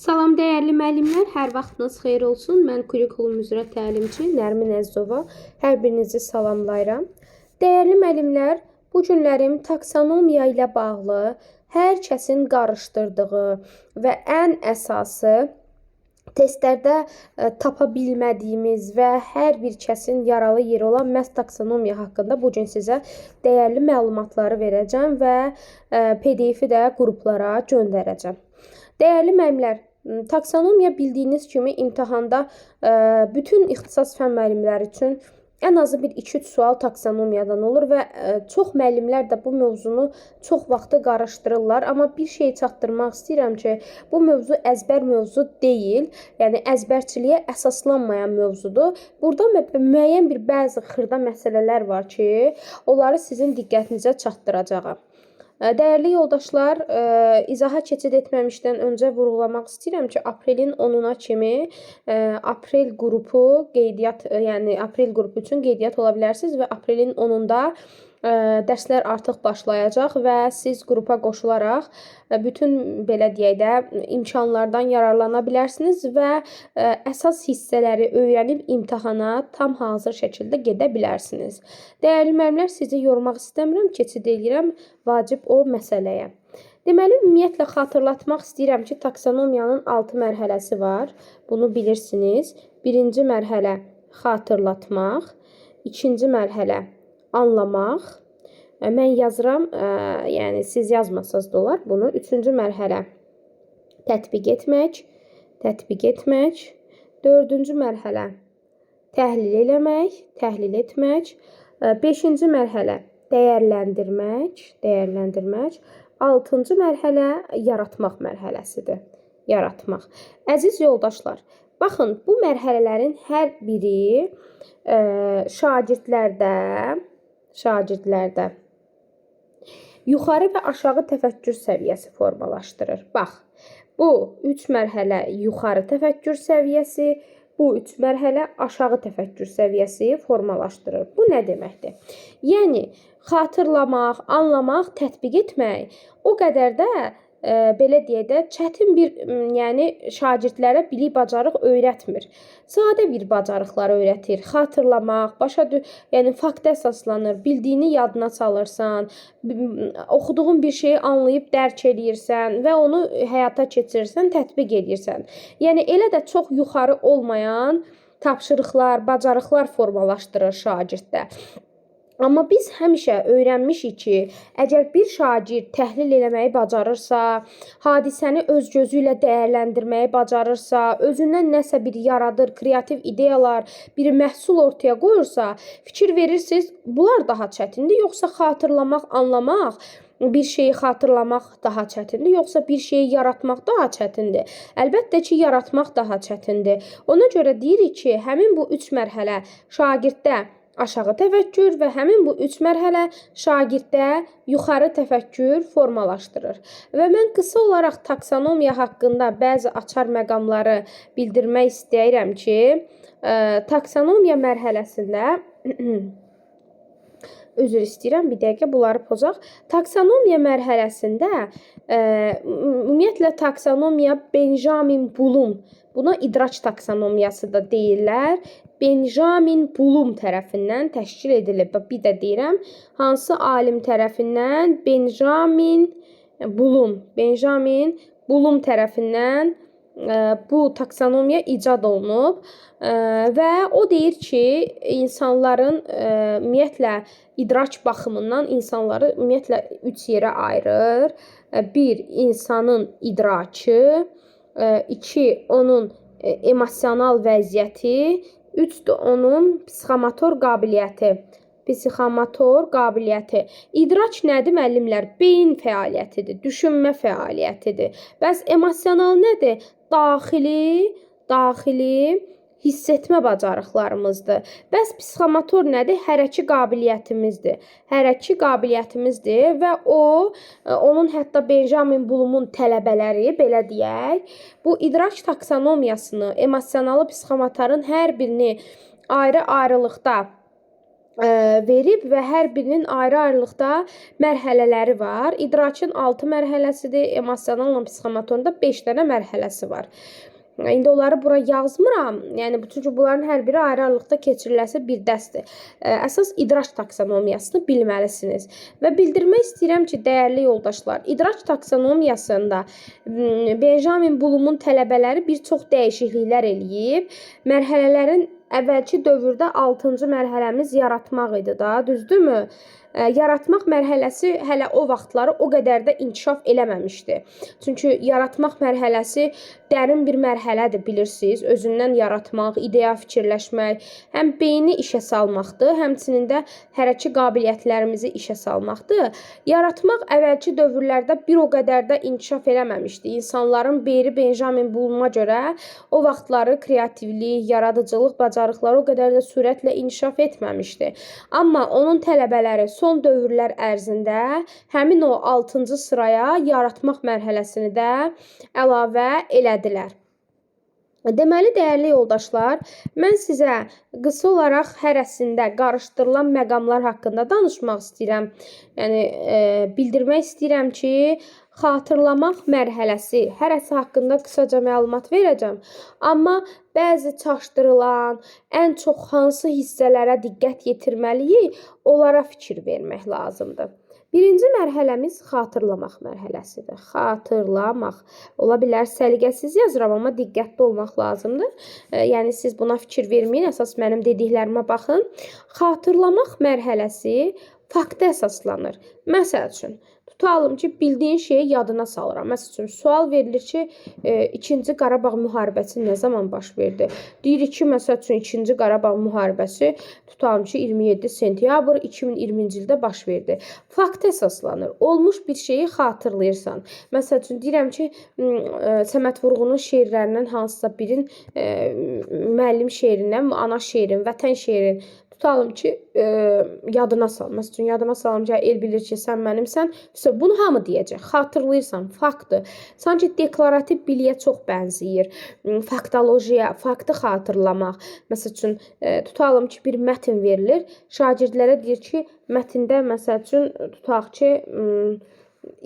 Salam dəyərli müəllimlər, hər vaxtınız xeyir olsun. Mən kurikulum üzrə təlimçi Nərmin Əzdova. Hər birinizi salamlayıram. Dəyərli müəllimlər, bu günlərim taksonomiya ilə bağlı hər kəsin qarışdırdığı və ən əsası testlərdə tapa bilmədiyimiz və hər bir kəsin yaralı yeri olan məhz taksonomiya haqqında bu gün sizə dəyərli məlumatları verəcəm və PDF-i də qruplara göndərəcəm. Dəyərli müəllimlər, taksonomiya bildiyiniz kimi imtahanda bütün ixtisas fən müəllimləri üçün ən azı bir 2-3 sual taksonomiyadan olur və çox müəllimlər də bu mövzunu çox vaxtı qarışdırırlar. Amma bir şey çatdırmaq istəyirəm ki, bu mövzu əzbər mövzu deyil. Yəni əzbərçiliyə əsaslanmayan mövzudur. Burada müəyyən bir bəzi xırda məsələlər var ki, onları sizin diqqətinizə çatdıracağam. Dəyərli yoldaşlar, izaha keçid etməmişdən öncə vurğulamaq istəyirəm ki, aprelin 10-una kimi aprel qrupu qeydiyyat, yəni aprel qrupu üçün qeydiyyat ola bilərsiniz və aprelin 10-unda dərslər artıq başlayacaq və siz qrupa qoşularaq bütün belə deyək də imkanlardan yararlana bilərsiniz və əsas hissələri öyrənib imtahana tam hazır şəkildə gedə bilərsiniz. Dəyərli müəllimlər, sizi yormaq istəmirəm, keçid edirəm vacib o məsələyə. Deməli, ümumiyyətlə xatırlatmaq istəyirəm ki, taksonomiyanın 6 mərhələsi var. Bunu bilirsiniz. Birinci mərhələ xatırlatmaq, ikinci mərhələ anlamaq. Mən yazıram, yəni siz yazmasanız da olar bunu. Üçüncü mərhələ tətbiq etmək. Dördüncü mərhələ təhlil eləmək, təhlil etmək. Beşinci mərhələ dəyərləndirmək. Altıncı mərhələ yaratmaq mərhələsidir. Yaratmaq. Əziz yoldaşlar, baxın, bu mərhələlərin hər biri şagirdlərdə yuxarı və aşağı təfəkkür səviyyəsi formalaşdırır. Bax, bu 3 mərhələ yuxarı təfəkkür səviyyəsi, bu 3 mərhələ aşağı təfəkkür səviyyəsi formalaşdırır. Bu nə deməkdir? Yəni, xatırlamaq, anlamaq, tətbiq etmək o qədər də belə deyək də çətin bir, yəni şagirdlərə bilik bacarıq öyrətmir. Sadə bir bacarıqlar öyrətir. Xatırlamaq, yəni faktə əsaslanır. Bildiyini yadına salırsan, oxuduğun bir şeyi anlayıb dərk edirsən və onu həyata keçirirsən, tətbiq edirsən. Yəni elə də çox yuxarı olmayan tapşırıqlar, bacarıqlar formalaşdırır şagirddə. Amma biz həmişə öyrənmişik ki, əgər bir şagird təhlil eləməyi bacarırsa, hadisəni öz gözü ilə dəyərləndirməyi bacarırsa, özündən nəsə bir yaradır, kreativ ideyalar, bir məhsul ortaya qoyursa, fikir verirsiniz, bunlar daha çətindir, yoxsa xatırlamaq, anlamaq, bir şeyi xatırlamaq daha çətindir, yoxsa bir şeyi yaratmaq daha çətindir? Əlbəttə ki, yaratmaq daha çətindir. Ona görə deyirik ki, həmin bu 3 mərhələ şagirddə aşağı təfəkkür və həmin bu 3 mərhələ şagirddə yuxarı təfəkkür formalaşdırır. Və mən qısa olaraq taksonomiya haqqında bəzi açar məqamları bildirmək istəyirəm ki, taksonomiya mərhələsində üzr istəyirəm, bir dəqiqə bunları pozaq. Taksonomiya mərhələsində ümumiyyətlə taksonomiya Benjamin Bloom, buna idraç taksonomiyası da deyirlər. Benjamin Bloom tərəfindən təşkil edilib. Bir də deyirəm, hansı alim tərəfindən? Benjamin Bloom tərəfindən bu taksonomiya icad olunub və o deyir ki, insanların ümumiyyətlə idraç baxımından insanları ümumiyyətlə 3 yerə ayırır. 1. İnsanın idraçı, 2. Onun emosional vəziyyəti, 3 də onun psixomotor qabiliyyəti. İdraç nədir müəllimlər? Beyin fəaliyyətidir, düşünmə fəaliyyətidir. Bəs emosional nədir? Daxili hiss etmə bacarıqlarımızdır. Bəs psixomotor nədir? Hərəki qabiliyyətimizdir və onun hətta Benjamin Bloomun tələbələri, belə deyək, bu idraç taksonomiyasını, emosionalı psixomotorun hər birini ayrı-ayrılıqda verib və hər birinin ayrı-ayrılıqda mərhələləri var. İdrakin 6 mərhələsidir, emosionalla psixomotorunda 5 dənə mərhələsi var. İndi onları bura yazmıram. Yəni çünki bunların hər biri ayrı-ayrılıqda keçiriləsi bir dərsdir. Əsas idrak taksonomiyasını bilməlisiniz. Və bildirmək istəyirəm ki, dəyərli yoldaşlar, idrak taksonomiyasında Benjamin Bloom'un tələbələri bir çox dəyişikliklər eləyib. Mərhələlərin əvvəlki dövrdə 6-cı mərhələmiz yaratmaq idi da, düzdürmü? Yaratmaq mərhələsi hələ o vaxtları o qədər də inkişaf eləməmişdi. Çünki yaratmaq mərhələsi dərin bir mərhələdir, bilirsiniz. Özündən yaratmaq, ideya fikirləşmək, həm beyni işə salmaqdır, həmçinin də hərəki qabiliyyətlərimizi işə salmaqdır. Yaratmaq əvvəlki dövrlərdə bir o qədər də inkişaf eləməmişdi. İnsanların beyni Benjamin Bloom'a görə o vaxtları kreativlik, yaradıcılıq bacarıqları o qədər də sürətlə inkişaf etməmişdi. Amma onun tələbələri son dövrlər ərzində həmin o 6-cı sıraya yaratmaq mərhələsini də əlavə elədilər. Deməli, dəyərli yoldaşlar, mən sizə qısa olaraq hərəsində qarışdırılan məqamlar haqqında danışmaq istəyirəm. Yəni, bildirmək istəyirəm ki, xatırlamaq mərhələsi, hərəsi haqqında qısaca məlumat verəcəm. Amma bəzi çaşdırılan, ən çox hansı hissələrə diqqət yetirməliyik, onlara fikir vermək lazımdır. Birinci mərhələmiz xatırlamaq mərhələsidir. Xatırlamaq. Ola bilər səliqəsiz yazıram, amma diqqətli olmaq lazımdır. Yəni siz buna fikir verməyin, əsas mənim dediklərimə baxın. Xatırlamaq mərhələsi faktə əsaslanır. Məsəl üçün, tutalım ki, bildiyin şeyi yadına salıram. Məsəl üçün, sual verilir ki, 2-ci Qarabağ müharibəsi nə zaman baş verdi? Deyirik ki, məsəl üçün, 2-ci Qarabağ müharibəsi tutalım ki, 27 sentyabr 2020-ci ildə baş verdi. Fakt əsaslanır. Olmuş bir şeyi xatırlayırsan. Məsəl üçün, deyirəm ki, Səməd Vurğunun şeirlərindən hansısa birin müəllim şeirindən, ana şeirin, vətən şeirin tutalım ki, yadına sal. Məsəl üçün, yadıma salım ki, el bilir ki, sən mənimsən. Bunu hamı deyəcək. Xatırlayırsan, faktdır. Sanki deklarativ biliyə çox bənzəyir. Faktolojiya, faktı xatırlamaq. Məsəl üçün, tutalım ki, bir mətn verilir. Şagirdlərə deyir ki, mətndə, məsəl üçün, tutaq ki,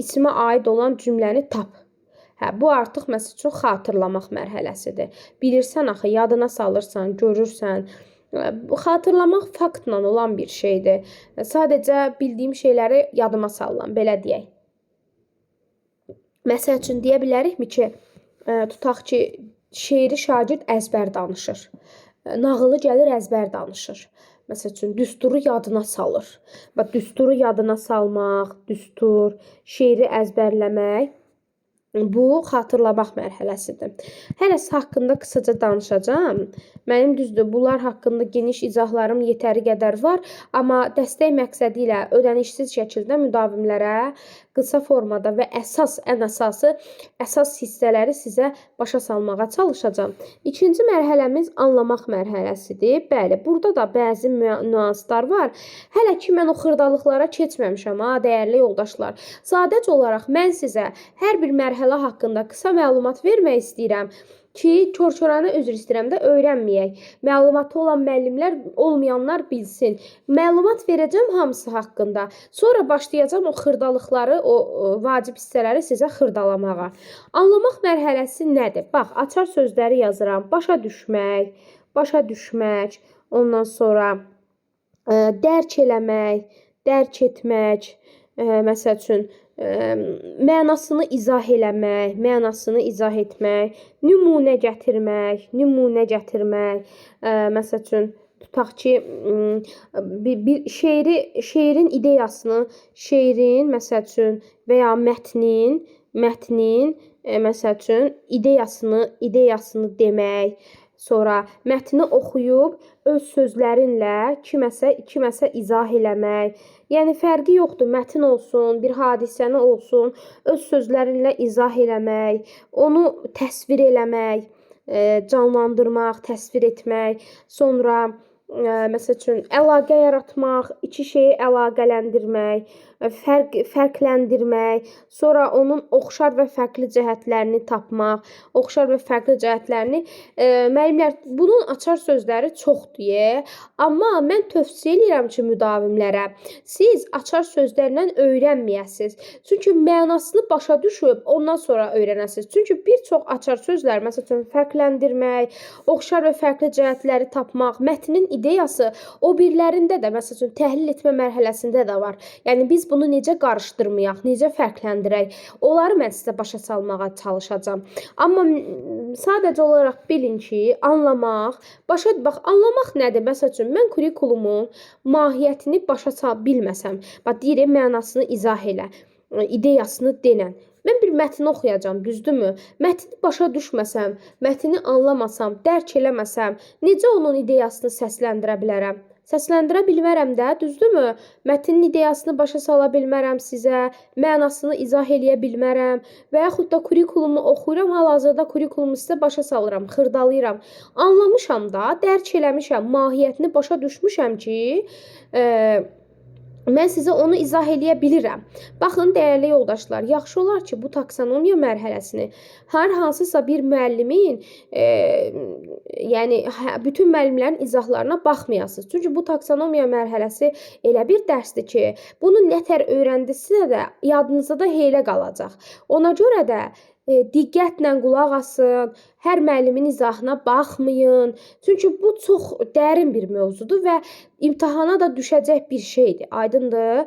ismə aid olan cümləni tap. Bu artıq, məsəl üçün, xatırlamaq mərhələsidir. Bilirsən, axı, yadına salırsan, görürsən. Xatırlamaq faktla olan bir şeydir. Sadəcə bildiyim şeyləri yadıma salıram, belə deyək. Məsəl üçün, deyə bilərikmi ki, tutaq ki, şeiri şagird əzbər danışır. Nağılı gəlir əzbər danışır. Məsəl üçün, düsturu yadına salır. Düsturu yadına salmaq, düstur, şeiri əzbərləmək. Bu, xatırlamaq mərhələsidir. Hərəsi haqqında qısaca danışacağım. Mənim düzdür, bunlar haqqında geniş izahlarım yetəri qədər var. Amma dəstək məqsədi ilə ödənişsiz şəkildə müdavimlərə qısa formada və ən əsas hissələri sizə başa salmağa çalışacağım. İkinci mərhələmiz anlamaq mərhələsidir. Bəli, burada da bəzi nüanslar var. Hələ ki, mən o xırdalıqlara keçməmişəm, dəyərli yoldaşlar. Sadəcə olaraq mən sizə hər bir mərhələ haqqında qısa məlumat vermək istəyirəm ki, kör-körənə üzr istəyirəm də öyrənməyək. Məlumatı olan müəllimlər, olmayanlar bilsin. Məlumat verəcəm hamısı haqqında. Sonra başlayacağım o xırdalıqları, o vacib hissələri sizə xırdalamağa. Anlamaq mərhələsi nədir? Bax, açar sözləri yazıram. Başa düşmək, ondan sonra dərk eləmək, dərk etmək, məsəl üçün, mənasını izah eləmək, mənasını izah etmək, nümunə gətirmək, məsəl üçün, tutaq ki, bir şeirin ideyasını, məsəl üçün, və ya mətnin, məsəl üçün, ideyasını demək, sonra mətni oxuyub öz sözlərinlə kiməsə izah eləmək. Yəni, fərqi yoxdur, mətn olsun, bir hadisəni olsun, öz sözlərinlə izah eləmək, onu təsvir eləmək, canlandırmaq, təsvir etmək, sonra, məsəl üçün, əlaqə yaratmaq, iki şeyi əlaqələndirmək, fərqləndirmək, sonra onun oxşar və fərqli cəhətlərini tapmaq, oxşar və fərqli cəhətlərini müəllimlər bunun açar sözləri çoxdur. Amma mən tövsiyə edirəm ki, müdavimlərə siz açar sözlərlə öyrənməyəsiniz. Çünki mənasını başa düşüb ondan sonra öyrənəsiniz. Çünki bir çox açar sözlər, məsələn, fərqləndirmək, oxşar və fərqli cəhətləri tapmaq, mətnin ideyası o birlərində də, məsələn, təhlil etmə mərhələsində də var. Yəni biz bunu necə qarışdırmayaq, necə fərqləndirək, onları mən sizə başa salmağa çalışacağam. Amma sadəcə olaraq bilin ki, anlamaq, anlamaq nədir? Məsələn, mən kurikulumun mahiyyətini başa bilməsəm, deyirəm mənasını izah elə, ideyasını denən. Mən bir mətni oxuyacağam, düzdürmü? Mətni başa düşməsəm, mətni anlamasam, dərk eləməsəm, necə onun ideyasını səsləndirə bilərəm? Səsləndirə bilmərəm də, düzdürmü? Mətnin ideyasını başa sala bilmərəm sizə, mənasını izah eləyə bilmərəm və yaxud da kurikulumu oxuyuram, hal-hazırda kurikulumu sizə başa salıram, xırdalayıram. Anlamışam da, dərk eləmişəm, mahiyyətini başa düşmüşəm ki, mən sizə onu izah eləyə bilirəm. Baxın, dəyərli yoldaşlar, yaxşı olar ki, bu taksonomiya mərhələsini hər hansısa bir müəllimin, yəni bütün müəllimlərin izahlarına baxmayasınız. Çünki bu taksonomiya mərhələsi elə bir dərsdir ki, bunu nətər öyrəndisə də yadınızda da heylə qalacaq. Ona görə də diqqətlə qulaq asın, hər müəllimin izahına baxmayın. Çünki bu çox dərin bir mövzudur və imtahana da düşəcək bir şeydir. Aydındır?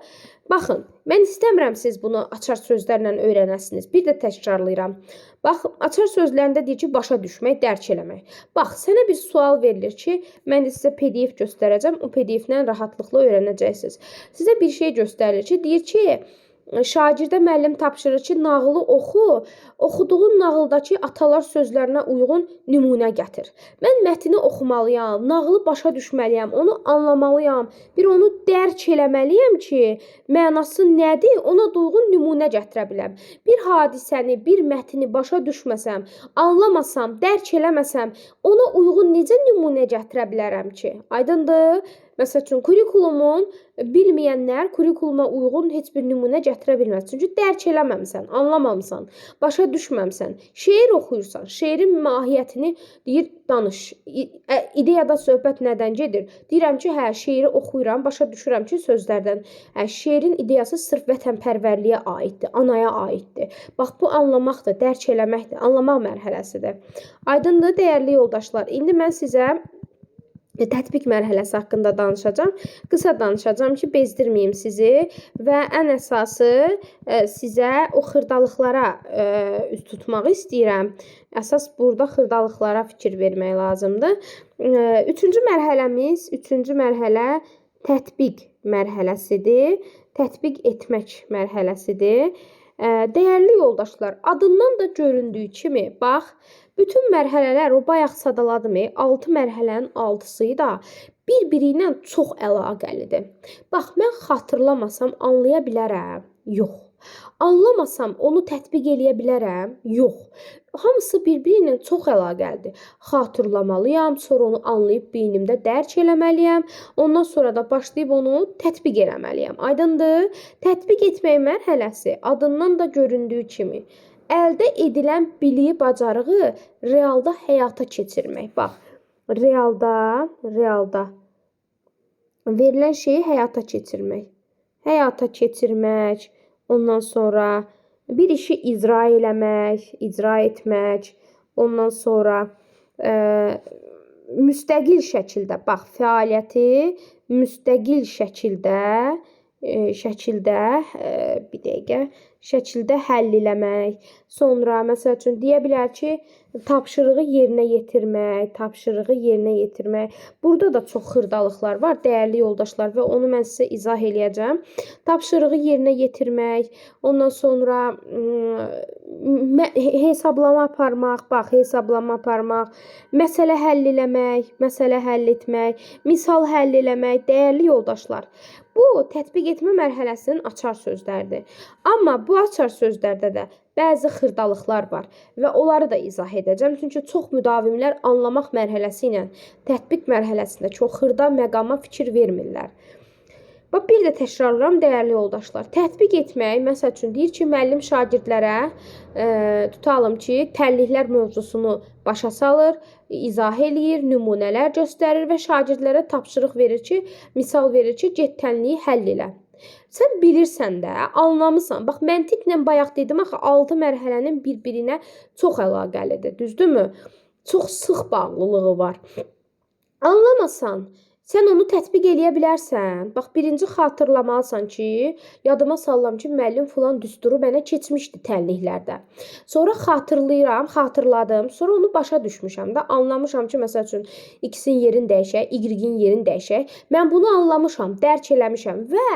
Baxın, mən istəmirəm siz bunu açar sözlərlə öyrənəsiniz. Bir də təkrarlayıram. Bax, açar sözlərində deyir ki, başa düşmək, dərk eləmək. Bax, sənə bir sual verilir ki, mən də sizə PDF göstərəcəm. O PDF-lə rahatlıqla öyrənəcəksiniz. Sizə bir şey göstərilir ki, deyir ki, şagirdə müəllim tapşırır ki, nağılı oxu, oxuduğun nağıldakı atalar sözlərinə uyğun nümunə gətir. Mən mətni oxumalıyam, nağılı başa düşməliyəm, onu anlamalıyam, bir onu dərk eləməliyəm ki, mənası nədir, ona uyğun nümunə gətirə biləm. Bir hadisəni, bir mətni başa düşməsəm, anlamasam, dərk eləməsəm, ona uyğun necə nümunə gətirə bilərəm ki? Aydındır? Məsəl üçün, kurikulumun bilməyənlər kurikuluma uyğun heç bir nümunə gətirə bilməz. Çünki dərk eləməmsən, anlamamısan, başa düşməmsən. Şeir oxuyursan, şeirin mahiyyətini deyir, danış. İdeyada söhbət nədən gedir? Deyirəm ki, şeiri oxuyuram, başa düşürəm ki, sözlərdən. Şeirin ideyası sırf vətənpərvərliyə aiddir, anaya aiddir. Bax, bu anlamaqdır, dərk eləməkdir, anlamaq mərhələsidir. Aydındır, dəyərli yoldaşlar. İndi mən sizə tətbiq mərhələsi haqqında danışacağam. Qısa danışacağam ki, bezdirməyim sizi və ən əsası sizə o xırdalıqlara üst tutmağı istəyirəm. Əsas burada xırdalıqlara fikir vermək lazımdır. Üçüncü mərhələ tətbiq mərhələsidir. Tətbiq etmək mərhələsidir. Dəyərli yoldaşlar, adından da göründüyü kimi, bax, bütün mərhələlər, o bayaq sadaladım, 6 mərhələnin 6-sı da bir-biri ilə çox əlaqəlidir. Bax, mən xatırlamasam anlaya bilərəm? Yox. Anlamasam onu tətbiq eləyə bilərəm? Yox. Hamısı bir-biri ilə çox əlaqəlidir. Xatırlamalıyam, sonra onu anlayıb beynimdə dərk eləməliyəm. Ondan sonra da başlayıb onu tətbiq eləməliyəm. Aydındır? Tətbiq etmək mərhələsi adından da göründüyü kimi əldə edilən biliyi, bacarığı realda həyata keçirmək. Bax, realda verilən şeyi həyata keçirmək. Həyata keçirmək, ondan sonra bir işi icra etmək, ondan sonra müstəqil şəkildə, bax, fəaliyyəti müstəqil şəkildə həll eləmək. Sonra, məsəl üçün, deyə bilər ki, tapşırığı yerinə yetirmək. Burada da çox xırdalıqlar var, dəyərli yoldaşlar, və onu mən sizə izah eləyəcəm. Tapşırığı yerinə yetirmək, ondan sonra hesablama aparmaq, məsələ həll etmək, misal həll eləmək, dəyərli yoldaşlar. Bu, tətbiq etmə mərhələsinin açar sözləridir. Amma bu açar sözlərdə də bəzi xırdalıqlar var və onları da izah edəcəm. Çünki çox müdavimlər anlamaq mərhələsi ilə tətbiq mərhələsində çox xırda məqama fikir vermirlər. Bax, bir də təkrarlayıram, dəyərli yoldaşlar. Tətbiq etmək, məsəl üçün, deyir ki, müəllim şagirdlərə tutalım ki, təlliklər mövzusunu başa salır, izah eləyir, nümunələr göstərir və şagirdlərə tapşırıq verir ki, misal verir ki, get tənliyi həll elə. Sən bilirsən də, anlamısan. Bax, məntiqlə bayaq dedim axı, 6 mərhələnin bir-birinə çox əlaqəlidir, düzdürmü? Çox sıx bağlılığı var. Anlamasan, sən onu tətbiq eləyə bilərsən. Bax, birinci xatırlamalısan ki, yadıma sallam ki, müəllim filan düsturu mənə keçmişdi tənliklərdə. Sonra xatırladım, sonra onu başa düşmüşəm də, anlamışam ki, məsəl üçün, x-in yerini dəyişək, y-in yerini dəyişək. Mən bunu anlamışam, dərk eləmişəm və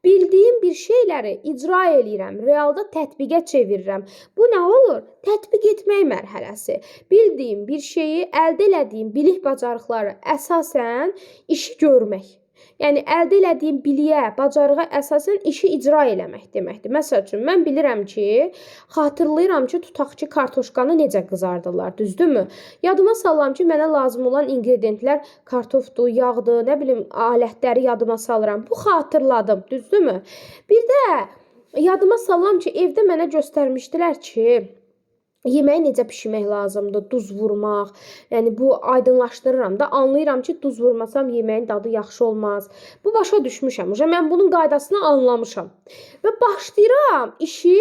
bildiyim bir şeyləri icra eləyirəm, realda tətbiqə çevirirəm. Bu nə olur? Tətbiq etmək mərhələsi. Bildiyim bir şeyi, əldə elədiyim bilik bacarıqları əsasən işi görmək. Yəni, əldə elədiyim biliyə, bacarığa əsasən işi icra eləmək deməkdir. Məsəl üçün, mən bilirəm ki, xatırlayıram ki, tutaq ki, kartoşkanı necə qızardırlar, düzdürmü? Yadıma sallam ki, mənə lazım olan ingrediyentlər kartofdur, yağdır, nə bilim, alətləri yadıma salıram. Bu xatırladım, düzdürmü? Bir də yadıma sallam ki, evdə mənə göstərmişdilər ki, yeməyi necə pişirmək lazımdır, duz vurmaq. Yəni, bu aydınlaşdırıram da, anlayıram ki, duz vurmasam yeməyin dadı yaxşı olmaz. Bu başa düşmüşəm. Mən bunun qaydasını anlamışam. Və başlayıram işi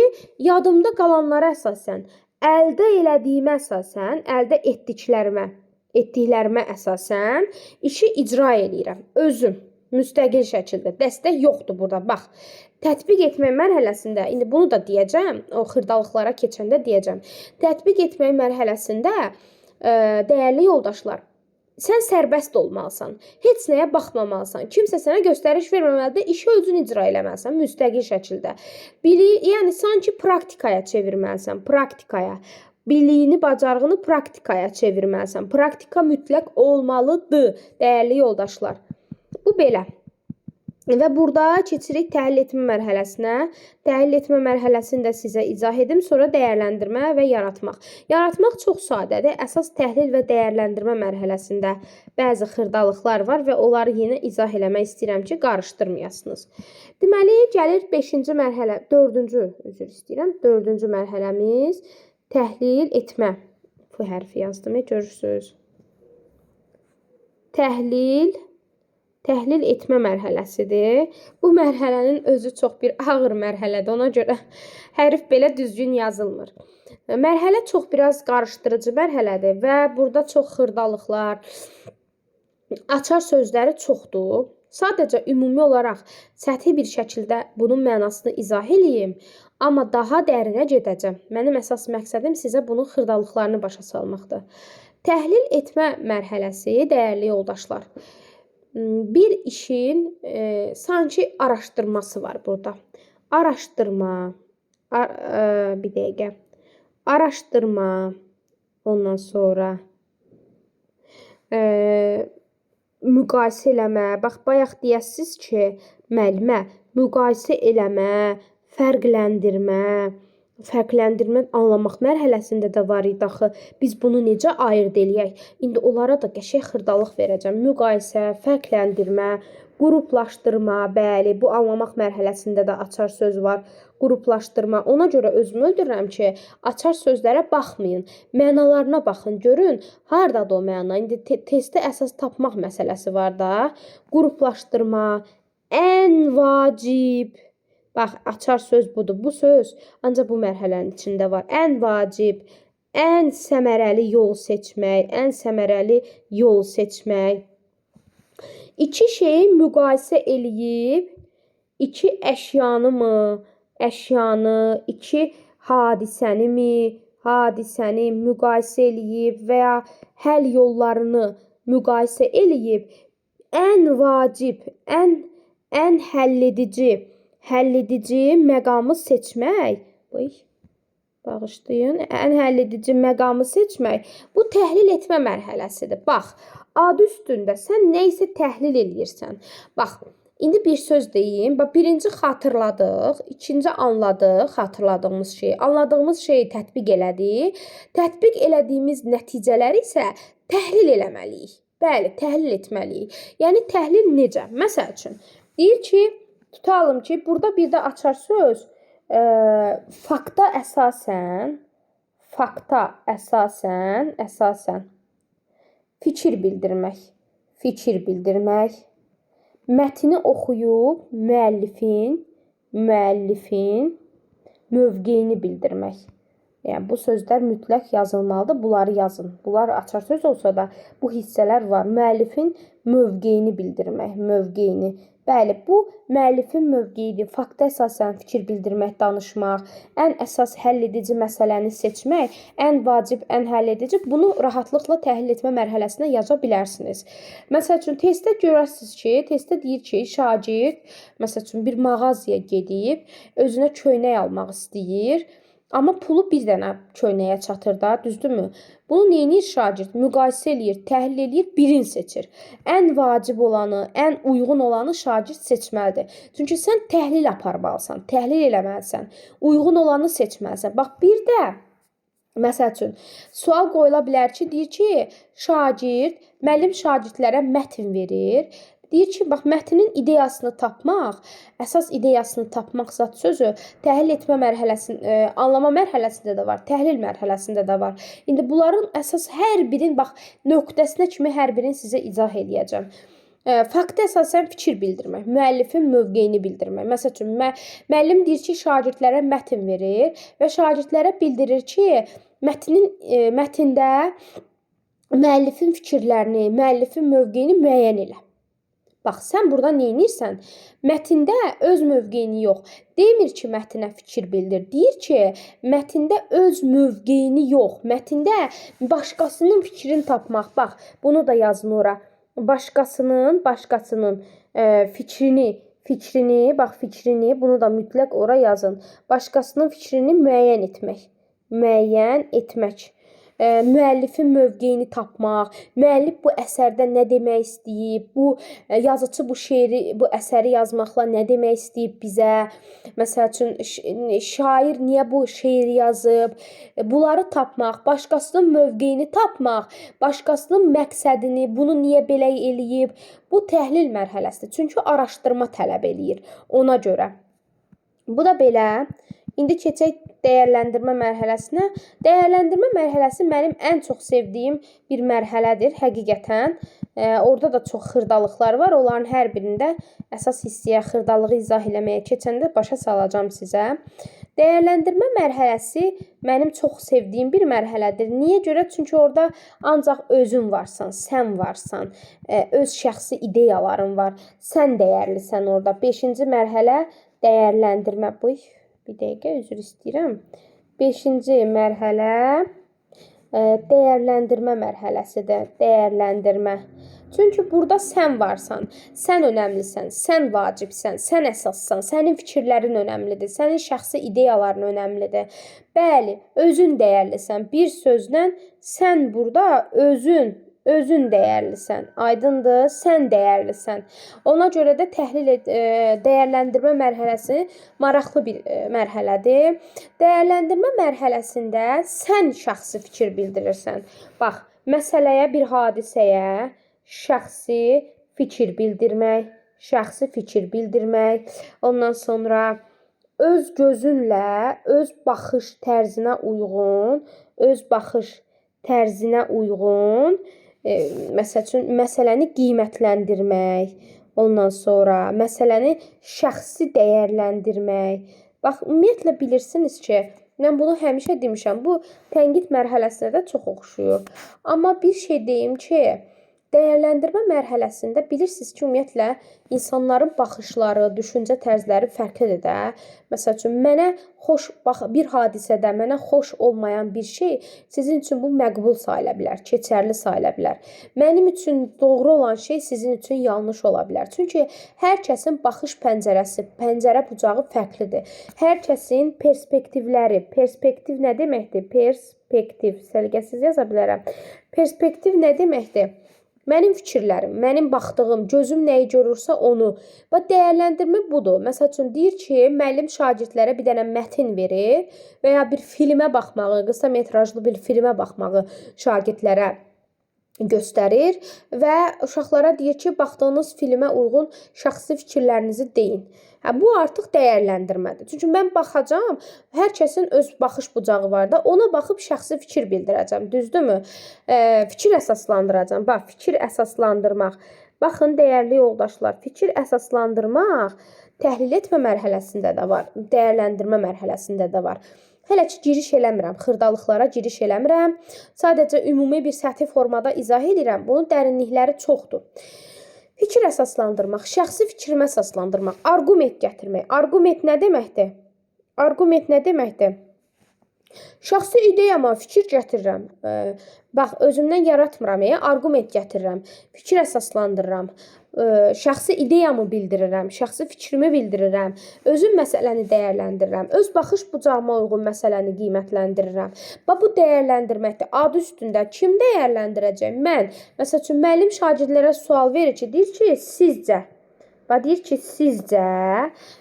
yadımda qalanlara əsasən, əldə elədiyimə əsasən, əldə etdiklərimə əsasən işi icra eləyirəm. Özüm, müstəqil şəkildə. Dəstək yoxdur burada. Bax, tətbiq etmək mərhələsində, indi bunu da deyəcəm, o xırdalıqlara keçəndə deyəcəm. Tətbiq etmək mərhələsində, dəyərli yoldaşlar, sən sərbəst olmalısan, heç nəyə baxmamalısan, kimsə sənə göstəriş verməməlidir, işi özün icra eləməlisən, müstəqil şəkildə. Yəni, sanki praktikaya çevirməlisən, praktikaya. Biliyini, bacarığını praktikaya çevirməlisən. Praktika mütləq olmalıdır, dəyərli yoldaşlar. Bu belə. Və burada keçirik təhlil etmə mərhələsinə. Təhlil etmə mərhələsini də sizə izah edim, sonra dəyərləndirmə və yaratmaq. Yaratmaq çox sadədir. Əsas təhlil və dəyərləndirmə mərhələsində bəzi xırdalıqlar var və onları yenə izah eləmək istəyirəm ki, qarışdırmayasınız. Deməli, gəlir 5-ci mərhələ, 4-cü mərhələmiz təhlil etmə. Bu hərfi yazdım, görürsünüz. Təhlil etmə mərhələsidir. Bu mərhələnin özü çox bir ağır mərhələdir. Ona görə hərf belə düzgün yazılmır. Mərhələ çox biraz qarışdırıcı mərhələdir və burada çox xırdalıqlar, açar sözləri çoxdur. Sadəcə ümumi olaraq səthi bir şəkildə bunun mənasını izah eləyim, amma daha dərinə gedəcəm. Mənim əsas məqsədim sizə bunun xırdalıqlarını başa salmaqdır. Təhlil etmə mərhələsi, dəyərli yoldaşlar, bir işin sanki araşdırması var burada. Araşdırma, bir dəqiqə, araşdırma, ondan sonra müqayisə eləmə. Bax, bayaq deyəsiniz ki, müəllimə, müqayisə eləmə, fərqləndirmə anlamaq mərhələsində də var idi axı. Biz bunu necə ayırd eləyək? İndi onlara da qəşəng xırdalıq verəcəm. Müqayisə, fərqləndirmə, qruplaşdırma, bəli, bu anlamaq mərhələsində də açar söz var. Qruplaşdırma. Ona görə özümü öldürürəm ki, açar sözlərə baxmayın. Mənalarına baxın, görün, hardadır o məna? İndi testdə əsas tapmaq məsələsi var da. Qruplaşdırma, ən vacib. Bax, açar söz budur. Bu söz ancaq bu mərhələnin içində var. Ən vacib, ən səmərəli yol seçmək. İki şeyi müqayisə eləyib, iki əşyanı, iki hadisəni müqayisə eləyib və ya həll yollarını müqayisə eləyib, ən vacib, ən həlledici məqamı seçmək. Bağışlayın, ən həlledici məqamı seçmək. Bu təhlil etmə mərhələsidir. Bax, adı üstündə sən nə isə təhlil eləyirsən. Bax, indi bir söz deyim. Bax, birinci xatırladıq, ikinci anladıq xatırladığımız şeyi. Anladığımız şeyi tətbiq elədik. Tətbiq elədiyimiz nəticələri isə təhlil eləməliyik. Bəli, təhlil etməliyik. Yəni, təhlil necə? Məsəl üçün, Deyir ki, tutalım ki, burada bir də açar söz fakta əsasən fikir bildirmək, mətni oxuyub müəllifin mövqeyini bildirmək. Yəni, bu sözlər mütləq yazılmalıdır. Bunları yazın. Bunlar açar söz olsa da bu hissələr var. Müəllifin mövqeyini bildirmək, mövqeyini. Bəli, bu müəllifin mövqeyidir. Fakta əsasən fikir bildirmək, danışmaq, ən əsas həll edici məsələni seçmək, ən vacib, ən həll edici. Bunu rahatlıqla təhlil etmə mərhələsinə yaza bilərsiniz. Məsəl üçün, testdə görərsiniz ki, testdə deyir ki, şagird, məsəl üçün, bir mağazaya gedib, özünə köynək almaq istəyir. Amma pulu bir dənə köynəyə çatır da, düzdürmü? Bunu neyinir şagird? Müqayisə eləyir, təhlil eləyir, birini seçir. Ən vacib olanı, ən uyğun olanı şagird seçməlidir. Çünki sən təhlil aparmalısan, təhlil eləməlisən, uyğun olanı seçməlisən. Bax, bir də, məsəl üçün, sual qoyula bilər ki, deyir ki, müəllim şagirdlərə mətn verir. Deyir ki, bax, mətnin ideyasını tapmaq, əsas ideyasını tapmaq zat sözü təhlil etmə mərhələsində, anlama mərhələsində də var, təhlil mərhələsində də var. İndi bunların əsas hər birin, bax, nöqtəsinə kimi hər birini sizə izah edəcəm. Fakta əsasən fikir bildirmək, müəllifin mövqeyini bildirmək. Məsəl üçün, müəllim deyir ki, şagirdlərə mətn verir və şagirdlərə bildirir ki, mətndə müəllifin fikirlərini, müəllifin mövqeyini müəyyən elə. Bax, sən burada neynirsən? Mətndə öz mövqeyini yox. Demir ki, mətnə fikir bildir. Deyir ki, mətndə öz mövqeyini yox. Mətndə başqasının fikrini tapmaq. Bax, bunu da yazın ora. Başqasının fikrini, bax, fikrini, bunu da mütləq ora yazın. Başqasının fikrini müəyyən etmək. Müəllifin mövqeyini tapmaq, müəllif bu əsərdə nə demək istəyib, yazıcı bu əsəri yazmaqla nə demək istəyib bizə, məsəl üçün, şair niyə bu şeiri yazıb, bunları tapmaq, başqasının mövqeyini tapmaq, başqasının məqsədini, bunu niyə belə eləyib, bu təhlil mərhələsidir. Çünki araşdırma tələb eləyir ona görə. Bu da belə. İndi keçək dəyərləndirmə mərhələsinə. Dəyərləndirmə mərhələsi mənim ən çox sevdiyim bir mərhələdir, həqiqətən. Orada da çox xırdalıqlar var. Onların hər birində əsas hissəyə xırdalığı izah eləməyə keçəndə başa salacağım sizə. Dəyərləndirmə mərhələsi mənim çox sevdiyim bir mərhələdir. Niyə görə? Çünki orada ancaq özün varsan, sən varsan, öz şəxsi ideyaların var. Sən dəyərlisən orada. 5-ci mərhələ dəyərləndirmə. Bir dəqiqə, üzr istəyirəm. 5-ci mərhələ dəyərləndirmə mərhələsidir. Dəyərləndirmə. Çünki burada sən varsan, sən önəmlisən, sən vacibsən, sən əsassan, sənin fikirlərin önəmlidir, sənin şəxsi ideyaların önəmlidir. Bəli, özün dəyərlisən. Bir sözlə sən burada özün dəyərlisən. Aydındır, sən dəyərlisən. Ona görə də dəyərləndirmə mərhələsi maraqlı bir mərhələdir. Dəyərləndirmə mərhələsində sən şəxsi fikir bildirirsən. Bax, məsələyə, bir hadisəyə şəxsi fikir bildirmək, ondan sonra öz gözünlə, öz baxış tərzinə uyğun, məsəl üçün, məsələni qiymətləndirmək, ondan sonra məsələni şəxsi dəyərləndirmək. Bax, ümumiyyətlə bilirsiniz ki, mən bunu həmişə demişəm, bu tənqid mərhələsinə də çox oxşuyur. Amma bir şey deyim ki, dəyərləndirmə mərhələsində bilirsiniz ki, ümumiyyətlə, insanların baxışları, düşüncə tərzləri fərqlidir də. Məsəl üçün, bir hadisədə mənə xoş olmayan bir şey sizin üçün bu məqbul sayıla bilər, keçərli sayıla bilər. Mənim üçün doğru olan şey sizin üçün yanlış ola bilər. Çünki hər kəsin baxış pəncərəsi, pəncərə bucağı fərqlidir. Hər kəsin perspektivləri, perspektiv nə deməkdir? Perspektiv, səliqəsiz yaza bilərəm. Perspektiv nə deməkdir? Mənim fikirlərim, mənim baxdığım, gözüm nəyi görürsə onu. Və dəyərləndirmə budur. Məsəl üçün, deyir ki, müəllim şagirdlərə bir dənə mətn verir və ya bir filmə baxmağı, qısa metrajlı bir filmə baxmağı şagirdlərə göstərir və uşaqlara deyir ki, baxdığınız filmə uyğun şəxsi fikirlərinizi deyin. Bu artıq dəyərləndirmədir. Çünki mən baxacağam, hər kəsin öz baxış bucağı var da, ona baxıb şəxsi fikir bildirəcəm, düzdürmü? Fikir əsaslandıracağam. Bax, fikir əsaslandırmaq. Baxın, dəyərli yoldaşlar, fikir əsaslandırmaq təhlil etmə mərhələsində də var, dəyərləndirmə mərhələsində də var. Hələ ki giriş eləmirəm, xırdalıqlara giriş eləmirəm. Sadəcə ümumi bir səthi formada izah edirəm. Bunun dərinlikləri çoxdur. Fikir əsaslandırmaq, şəxsi fikrimə əsaslandırmaq, arqument gətirmək. Arqument nə deməkdir? Arqument nə deməkdir? Şəxsi ideyama fikir gətirirəm. Bax, özümdən yaratmıram, arqument gətirirəm. Fikir əsaslandırıram. Şəxsi ideyamı bildirirəm, şəxsi fikrimi bildirirəm, özüm məsələni dəyərləndirirəm, öz baxış bucağıma uyğun məsələni qiymətləndirirəm. Bax, bu dəyərləndirməkdir. Adı üstündə kim dəyərləndirəcək? Mən. Məsəl üçün, müəllim şagirdlərə sual verir ki, deyir ki, sizcə. Və deyir ki,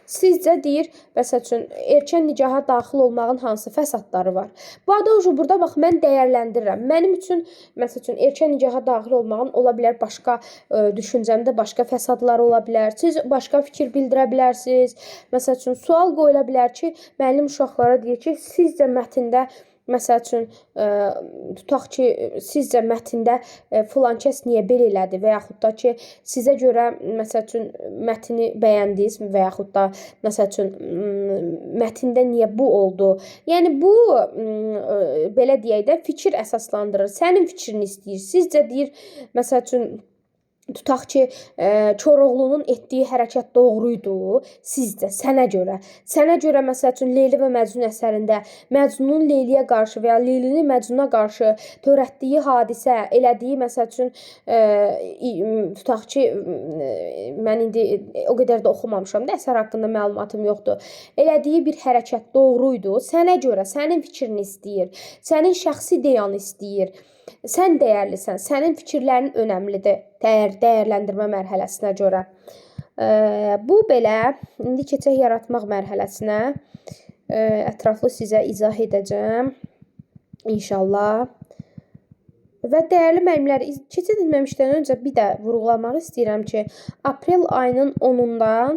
sizcə deyir, məsəl üçün, erkən nikaha daxil olmağın hansı fəsadları var? Bu adı burada bax, mən dəyərləndirirəm. Mənim üçün, məsəl üçün, erkən nikaha daxil olmağın ola bilər başqa düşüncəmdə başqa fəsadları ola bilər. Siz başqa fikir bildirə bilərsiniz. Məsəl üçün, sual qoyula bilər ki, müəllim uşaqlara deyir ki, sizcə mətndə məsəl üçün, tutaq ki, sizcə mətndə filan kəs niyə belə elədi və yaxud da ki, sizə görə, məsəl üçün, mətni bəyəndiniz və yaxud da, məsəl üçün, mətndə niyə bu oldu? Yəni, bu, belə deyək də, fikir əsaslandırır. Sənin fikrini istəyir. Sizcə deyir, məsəl üçün, tutaq ki, Koroğlunun etdiyi hərəkət doğruydu, sizcə, sənə görə. Sənə görə, məsəl üçün, Leyli və Məcnun əsərində Məcnunun Leyliyə qarşı və ya Leylinin Məcnuna qarşı törətdiyi hadisə, elədiyi, məsəl üçün, tutaq ki, mən indi o qədər də oxumamışam da, əsər haqqında məlumatım yoxdur. Elədiyi bir hərəkət doğruydu, sənə görə, sənin fikrini istəyir, sənin şəxsi ideyanı istəyir. Sən dəyərlisən, sənin fikirlərin önəmlidir dəyərləndirmə mərhələsinə görə. Bu belə, indi keçək yaratmaq mərhələsinə. Ətraflı sizə izah edəcəm, inşallah. Və dəyərli müəllimlər, keçid etməmişdən öncə bir də vurğulamaq istəyirəm ki, aprel ayının 10-undan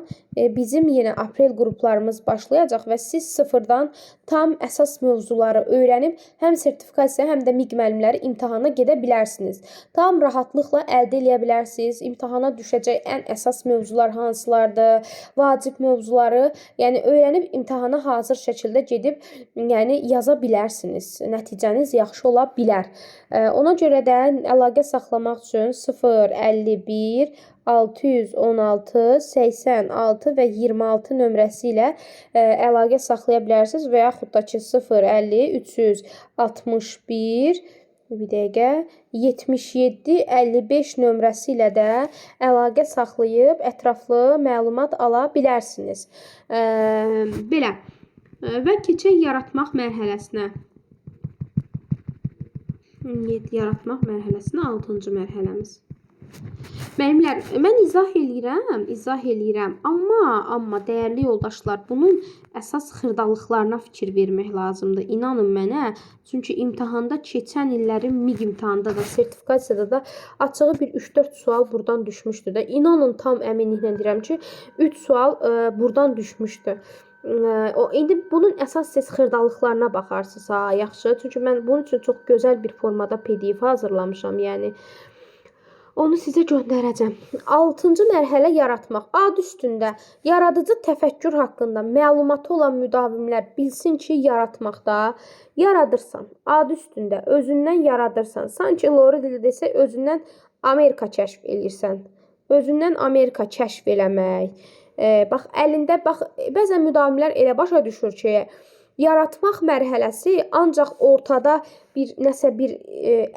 bizim yenə aprel qruplarımız başlayacaq və siz sıfırdan tam əsas mövzuları öyrənib həm sertifikasiya, həm də MİQ müəllimləri imtahana gedə bilərsiniz. Tam rahatlıqla əldə edə bilərsiniz. İmtahana düşəcək ən əsas mövzular hansılardır, vacib mövzuları, yəni öyrənib imtahana hazır şəkildə gedib, yəni yaza bilərsiniz. Nəticəniz yaxşı ola bilər. Ona görə də əlaqə saxlamaq üçün 051 616 86 və 26 nömrəsi ilə əlaqə saxlaya bilərsiniz və yaxud da ki 050 361 bir dəqiqə 77 55 nömrəsi ilə də əlaqə saxlayıb ətraflı məlumat ala bilərsiniz. Belə. Və keçək yaratmaq mərhələsinə. Yaratmaq mərhələsinə 6-cı mərhələmiz. Müəllimlər, mən izah eləyirəm, amma dəyərli yoldaşlar, bunun əsas xırdalıqlarına fikir vermək lazımdır. İnanın mənə, çünki imtahanda keçən illərin MİQ imtahanında da, sertifikasiyada da açığı bir 3-4 sual buradan düşmüşdü də. İnanın, tam əminliklə deyirəm ki, 3 sual buradan düşmüşdü. İndi bunun əsas siz xırdalıqlarına baxarsınız, yaxşı. Çünki mən bunun üçün çox gözəl bir formada PDF hazırlamışam, yəni. Onu sizə göndərəcəm. 6-cı mərhələ yaratmaq. Ad üstündə yaradıcı təfəkkür haqqında məlumatı olan müdavimlər bilsin ki, yaratmaqda yaradırsan. Ad üstündə özündən yaradırsan. Sanki Lori dili desə, özündən Amerika kəşf eləyirsən. Özündən Amerika kəşf eləmək. Bax, əlində, bax, bəzən müdavimlər elə başa düşür ki, yaratmaq mərhələsi ancaq ortada bir nəsə bir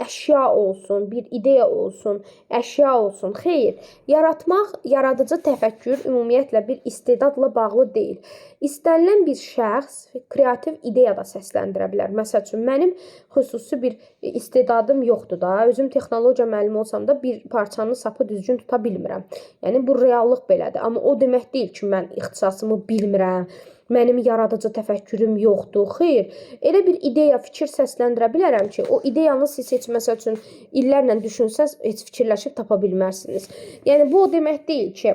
əşya olsun, bir ideya olsun, əşya olsun. Xeyr, yaratmaq, yaradıcı təfəkkür ümumiyyətlə bir istedadla bağlı deyil. İstənilən bir şəxs kreativ ideya da səsləndirə bilər. Məsəl üçün, mənim xüsusi bir istedadım yoxdur da. Özüm texnologiya müəllimi olsam da bir parçanın sapı düzgün tuta bilmirəm. Yəni, bu reallıq belədir. Amma o demək deyil ki, mən ixtisasımı bilmirəm. mənim yaradıcı təfəkkürüm yoxdur. Xeyr, elə bir ideya, fikir səsləndirə bilərəm ki, o ideyanı siz heç məsəl üçün illərlə düşünsəz, heç fikirləşib tapa bilmərsiniz. Yəni bu o demək deyil ki,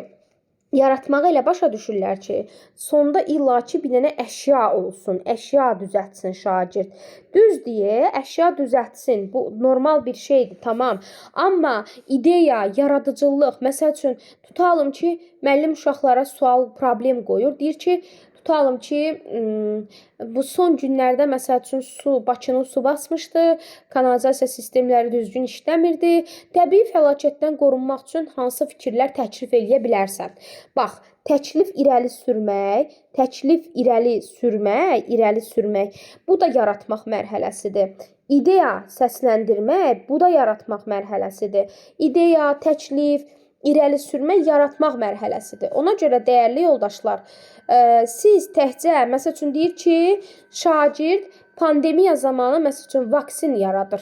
yaratmağı elə başa düşürlər ki, sonda illaki bir dənə əşya olsun, əşya düzəltsin şagird. Düz deyə, əşya düzəltsin. Bu normal bir şeydir, tamam. Amma ideya, yaradıcılıq, məsəl üçün tutalım ki, müəllim uşaqlara sual, problem qoyur. Deyir ki, tutalım ki, bu son günlərdə məsəl üçün Bakını su basmışdı, kanalizasiya sistemləri düzgün işləmirdi. Təbii fəlakətdən qorunmaq üçün hansı fikirlər təklif eləyə bilərsən? Bax, təklif irəli sürmək, bu da yaratmaq mərhələsidir. İdeya səsləndirmək, bu da yaratmaq mərhələsidir. İdeya, təklif, irəli sürmək, yaratmaq mərhələsidir. Ona görə dəyərli yoldaşlar, siz təkcə, məsəl üçün deyir ki, şagird pandemiya zamanı məsəl üçün vaksin yaradır.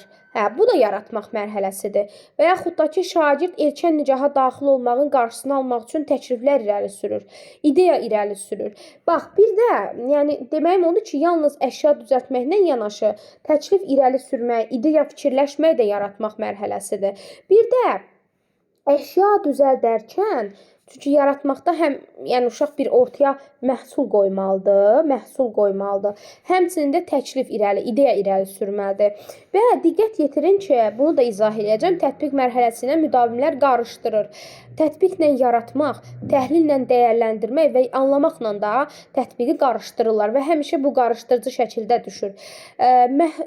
Bu da yaratmaq mərhələsidir. Və yaxud da ki, şagird erkən nicaha daxil olmağın qarşısını almaq üçün təkliflər irəli sürür. İdeya irəli sürür. Bax, bir də, yəni deməyim odur ki, yalnız əşya düzəltməklə yanaşı, təklif irəli sürmək, ideya fikirləşmək də yaratmaq mərhələsidir. Bir də əşya düzəldərkən, çünki yaratmaqda həm yəni uşaq bir ortaya məhsul qoymalıdır. Həmçinin də təklif irəli, ideya irəli sürməlidir. Və diqqət yetirin ki, bunu da izah edəcəm. Tətbiq mərhələsi ilə müdavimlər qarışdırır. Tətbiqlə yaratmaq, təhlillə dəyərləndirmək və anlamaqla da tətbiqi qarışdırırlar və həmişə bu qarışdırıcı şəkildə düşür.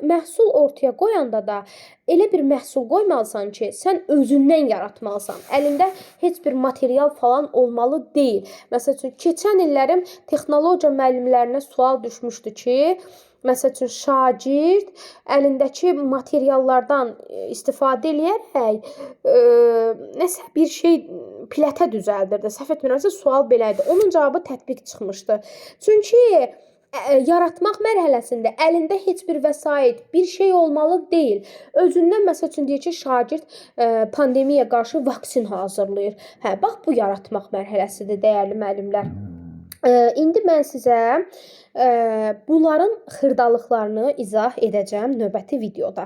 Məhsul ortaya qoyanda da elə bir məhsul qoymalısan ki, sən özündən yaratmalısan. Əlində heç bir material falan olmalı deyil. Məsəl üçün, keçən illərim texnologiya müəllimlərinə sual düşmüşdü ki, məsəl üçün, şagird əlindəki materiallardan istifadə eləyərək nəsə bir şey plətə düzəldirdi. Səhv etmirəmsə, sual belə idi. Onun cavabı tətbiq çıxmışdı. Çünki yaratmaq mərhələsində əlində heç bir vəsait, bir şey olmalı deyil. Özündən, məsəl üçün, deyir ki, şagird pandemiyaya qarşı vaksin hazırlayır. Bax, bu yaratmaq mərhələsidir, dəyərli müəllimlər. İndi mən sizə bunların xırdalıqlarını izah edəcəm növbəti videoda.